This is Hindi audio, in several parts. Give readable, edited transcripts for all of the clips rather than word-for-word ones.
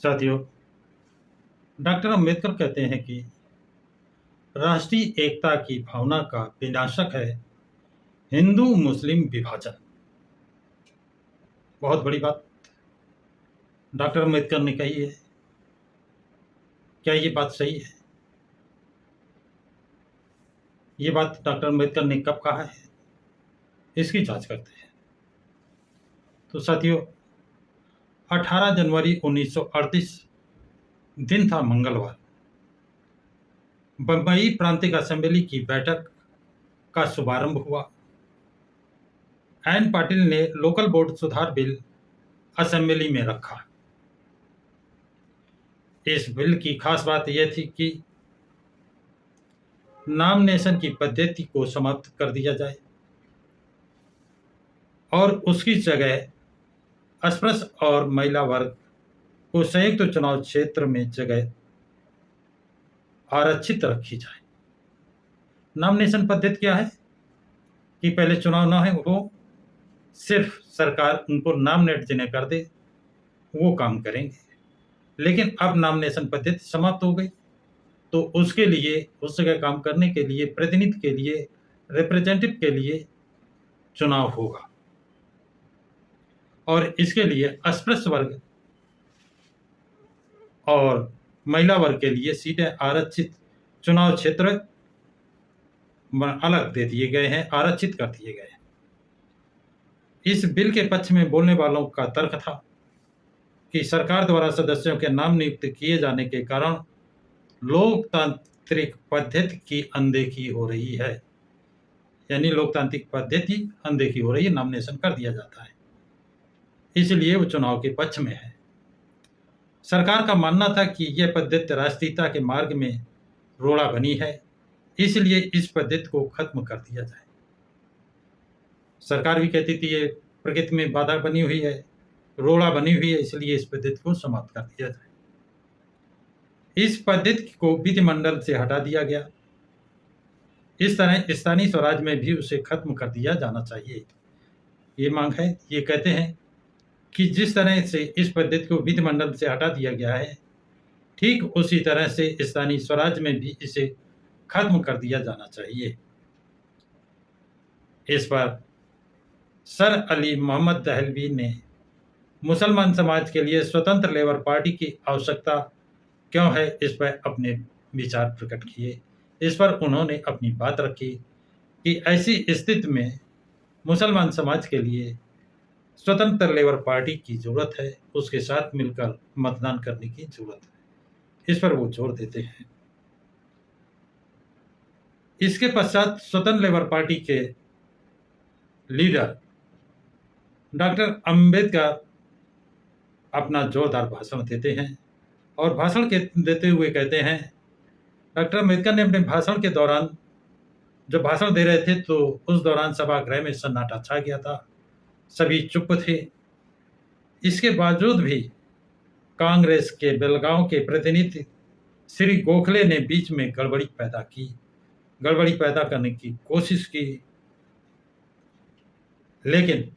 साथियों, डॉक्टर अम्बेडकर कहते हैं कि राष्ट्रीय एकता की भावना का विनाशक है हिंदू मुस्लिम विभाजन। बहुत बड़ी बात डॉक्टर अम्बेडकर ने कही है। क्या ये बात सही है? ये बात डॉक्टर अम्बेडकर ने कब कहा है, इसकी जांच करते हैं। तो साथियों, 18 जनवरी 1938 दिन था मंगलवार। बम्बई प्रांतिक असेंबली की बैठक का शुभारंभ हुआ। एन पाटिल ने लोकल बोर्ड सुधार बिल असेंबली में रखा। इस बिल की खास बात यह थी कि नॉमिनेशन की पद्धति को समाप्त कर दिया जाए और उसकी जगह अस्पृश्य और महिला वर्ग को संयुक्त चुनाव क्षेत्र में जगह आरक्षित रखी जाए। नॉमिनेशन पद्धति क्या है कि पहले चुनाव ना हो, सिर्फ सरकार उनको नॉमिनेट जिन्हें कर दे वो काम करेंगे। लेकिन अब नॉमिनेशन पद्धति समाप्त हो गई, तो उसके लिए उस जगह काम करने के लिए प्रतिनिधि के लिए रिप्रेजेंटेटिव के लिए चुनाव होगा और इसके लिए अस्पृश्य वर्ग और महिला वर्ग के लिए सीटें आरक्षित चुनाव क्षेत्र अलग दे दिए गए हैं, आरक्षित कर दिए गए हैं। इस बिल के पक्ष में बोलने वालों का तर्क था कि सरकार द्वारा सदस्यों के नाम नियुक्त किए जाने के कारण लोकतांत्रिक पद्धति की अनदेखी हो रही है। यानी लोकतांत्रिक पद्धति अनदेखी हो रही है, नॉमिनेशन कर दिया जाता है, इसलिए वो चुनाव के पक्ष में है। सरकार का मानना था कि यह पद्धति राष्ट्रीयता के मार्ग में रोड़ा बनी है, इसलिए इस पद्धति को खत्म कर दिया जाए। सरकार भी कहती थी ये प्रकृति में बाधा बनी हुई है, रोड़ा बनी हुई है, इसलिए इस पद्धति को समाप्त कर दिया जाए। इस पद्धति को विधिमंडल से हटा दिया गया। इस तरह स्थानीय स्वराज में भी उसे खत्म कर दिया जाना चाहिए, ये मांग है। ये कहते हैं कि जिस तरह से इस पद्धति को विधिमंडल से हटा दिया गया है, ठीक उसी तरह से स्थानीय स्वराज में भी इसे खत्म कर दिया जाना चाहिए। इस पर सर अली मोहम्मद दहलवी ने मुसलमान समाज के लिए स्वतंत्र लेबर पार्टी की आवश्यकता क्यों है, इस पर अपने विचार प्रकट किए। इस पर उन्होंने अपनी बात रखी कि ऐसी स्थिति में मुसलमान समाज के लिए स्वतंत्र लेबर पार्टी की जरूरत है, उसके साथ मिलकर मतदान करने की जरूरत है। इस पर वो जोर देते हैं। इसके पश्चात स्वतंत्र लेबर पार्टी के लीडर डॉक्टर अम्बेडकर अपना जोरदार भाषण देते हैं और भाषण के देते हुए कहते हैं, डॉक्टर अम्बेडकर ने अपने भाषण के दौरान जब भाषण दे रहे थे तो उस दौरान सभागृह में सन्नाटा छा गया था, सभी चुप थे। इसके बावजूद भी कांग्रेस के बेलगांव के प्रतिनिधि श्री गोखले ने बीच में गड़बड़ी पैदा करने की कोशिश की, लेकिन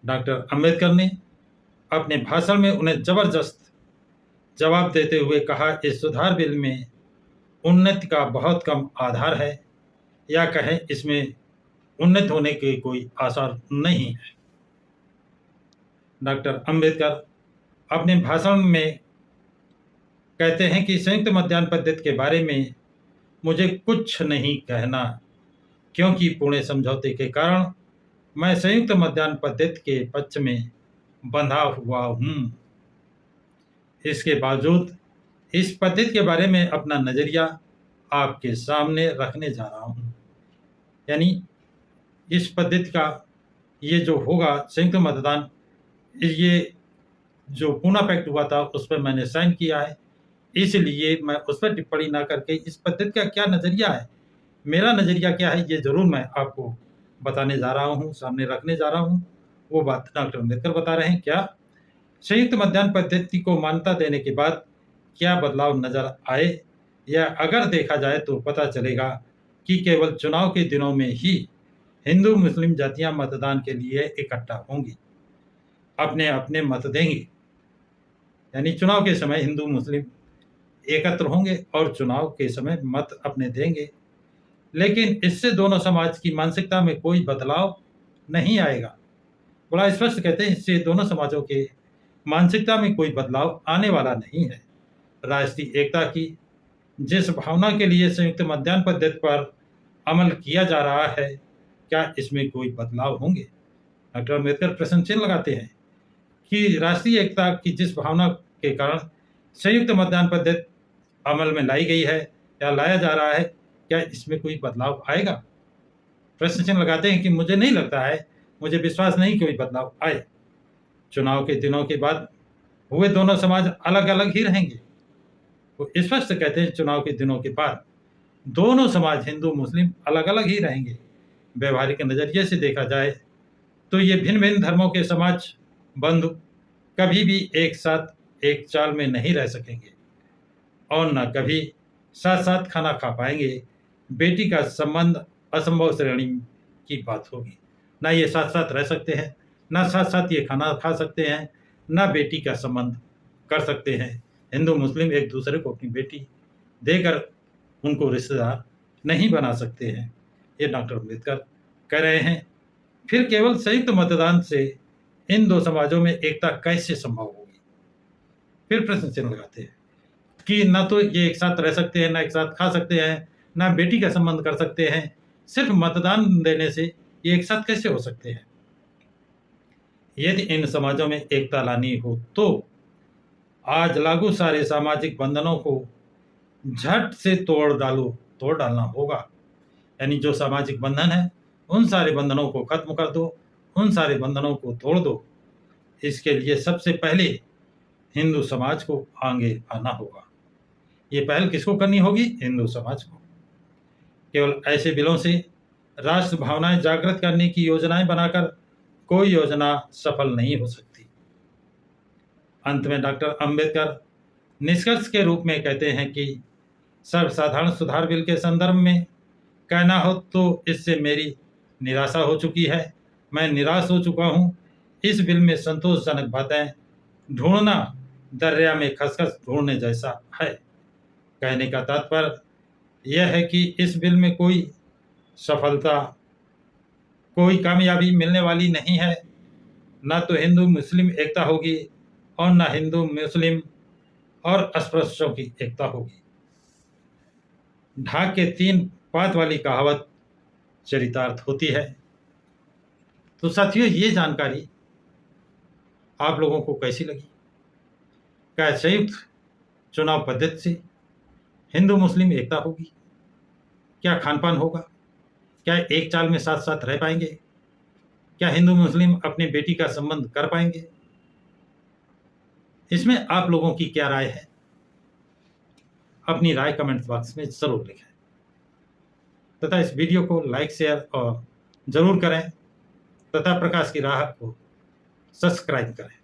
डॉक्टर अम्बेडकर ने अपने भाषण में उन्हें जबरदस्त जवाब देते हुए कहा, इस सुधार बिल में उन्नति का बहुत कम आधार है, या कहें इसमें उन्नत होने के कोई आसार नहीं है। डॉक्टर अम्बेडकर अपने भाषण में कहते हैं कि संयुक्त मतदान पद्धति के बारे में मुझे कुछ नहीं कहना, क्योंकि पुणे समझौते के कारण मैं संयुक्त मतदान पद्धति के पक्ष में बंधा हुआ हूँ। इसके बावजूद इस पद्धति के बारे में अपना नज़रिया आपके सामने रखने जा रहा हूँ। यानी इस पद्धति का ये जो होगा संयुक्त मतदान, ये जो पूना पैक्ट हुआ था उस पर मैंने साइन किया है, इसलिए मैं उस पर टिप्पणी ना करके इस पद्धति का क्या नज़रिया है, मेरा नज़रिया क्या है, ये ज़रूर मैं आपको बताने जा रहा हूँ, सामने रखने जा रहा हूँ। वो बात डॉक्टर अम्बेडकर बता रहे हैं। क्या संयुक्त मतदान पद्धति को मान्यता देने के बाद क्या बदलाव नजर आए, या अगर देखा जाए तो पता चलेगा कि केवल चुनाव के दिनों में ही हिंदू मुस्लिम जातियां मतदान के लिए इकट्ठा होंगी, अपने अपने मत देंगी। यानी चुनाव के समय हिंदू मुस्लिम एकत्र होंगे और चुनाव के समय मत अपने देंगे, लेकिन इससे दोनों समाज की मानसिकता में कोई बदलाव नहीं आएगा। बड़ा स्पष्ट कहते हैं, इससे दोनों समाजों के मानसिकता में कोई बदलाव आने वाला नहीं है। राष्ट्रीय एकता की जिस भावना के लिए संयुक्त मतदान पद्धति पर अमल किया जा रहा है, क्या इसमें कोई बदलाव होंगे? डॉक्टर अम्बेडकर प्रश्न चिन्ह लगाते हैं कि राष्ट्रीय एकता की जिस भावना के कारण संयुक्त मतदान पद्धति अमल में लाई गई है या लाया जा रहा है, क्या इसमें कोई बदलाव आएगा? प्रश्न चिन्ह लगाते हैं कि मुझे नहीं लगता है, मुझे विश्वास नहीं कोई बदलाव आए। चुनाव के दिनों के बाद हुए दोनों समाज अलग अलग ही रहेंगे। वो स्पष्ट कहते हैं, चुनाव के दिनों के बाद दोनों समाज हिंदू मुस्लिम अलग अलग ही रहेंगे। व्यवहारिक नजरिए से देखा जाए तो ये भिन्न भिन्न धर्मों के समाज बंधु कभी भी एक साथ एक चाल में नहीं रह सकेंगे और न कभी साथ साथ खाना खा पाएंगे। बेटी का संबंध असंभव श्रेणी की बात होगी। ना ये साथ साथ रह सकते हैं, ना साथ साथ ये खाना खा सकते हैं, ना बेटी का संबंध कर सकते हैं। हिंदू मुस्लिम एक दूसरे को अपनी बेटी देकर उनको रिश्तेदार नहीं बना सकते हैं, ये डॉक्टर अम्बेडकर कह रहे हैं। फिर केवल संयुक्त मतदान से इन दो समाजों में एकता कैसे संभव होगी? फिर प्रश्न चिन्ह लगाते हैं कि ना तो ये एक साथ रह सकते हैं, ना एक साथ खा सकते हैं, ना बेटी का संबंध कर सकते हैं। सिर्फ मतदान देने से ये एक साथ कैसे हो सकते हैं? यदि इन समाजों में एकता लानी हो तो आज लागू सारे सामाजिक बंधनों को झट से तोड़ डालना होगा। यानी जो सामाजिक बंधन है, उन सारे बंधनों को खत्म कर दो, उन सारे बंधनों को तोड़ दो। इसके लिए सबसे पहले हिंदू समाज को आगे आना होगा। ये पहल किसको करनी होगी? हिंदू समाज को। केवल ऐसे बिलों से राष्ट्र भावनाएं जागृत करने की योजनाएं बनाकर कोई योजना सफल नहीं हो सकती। अंत में डॉक्टर अम्बेडकर निष्कर्ष के रूप में कहते हैं कि सर्वसाधारण सुधार बिल के संदर्भ में कहना हो तो इससे मेरी निराशा हो चुकी है। मैं निराश हो चुका हूँ। इस बिल में संतोषजनक बातें ढूंढना दरिया में खसखस ढूंढने जैसा है। कहने का तात्पर्य यह है कि इस बिल में कोई सफलता, कोई कामयाबी मिलने वाली नहीं है। ना तो हिंदू मुस्लिम एकता होगी और ना हिंदू मुस्लिम और अस्पृश्यों की एकता होगी। ढाक के 3 पात वाली कहावत चरितार्थ होती है। तो साथियों, ये जानकारी आप लोगों को कैसी लगी? क्या संयुक्त चुनाव पद्धति से हिंदू मुस्लिम एकता होगी? क्या खान पान होगा? क्या एक चाल में साथ साथ रह पाएंगे? क्या हिंदू मुस्लिम अपनी बेटी का संबंध कर पाएंगे? इसमें आप लोगों की क्या राय है? अपनी राय कमेंट बॉक्स में जरूर लिखें तथा इस वीडियो को लाइक शेयर और जरूर करें तथा प्रकाश की राह को सब्सक्राइब करें।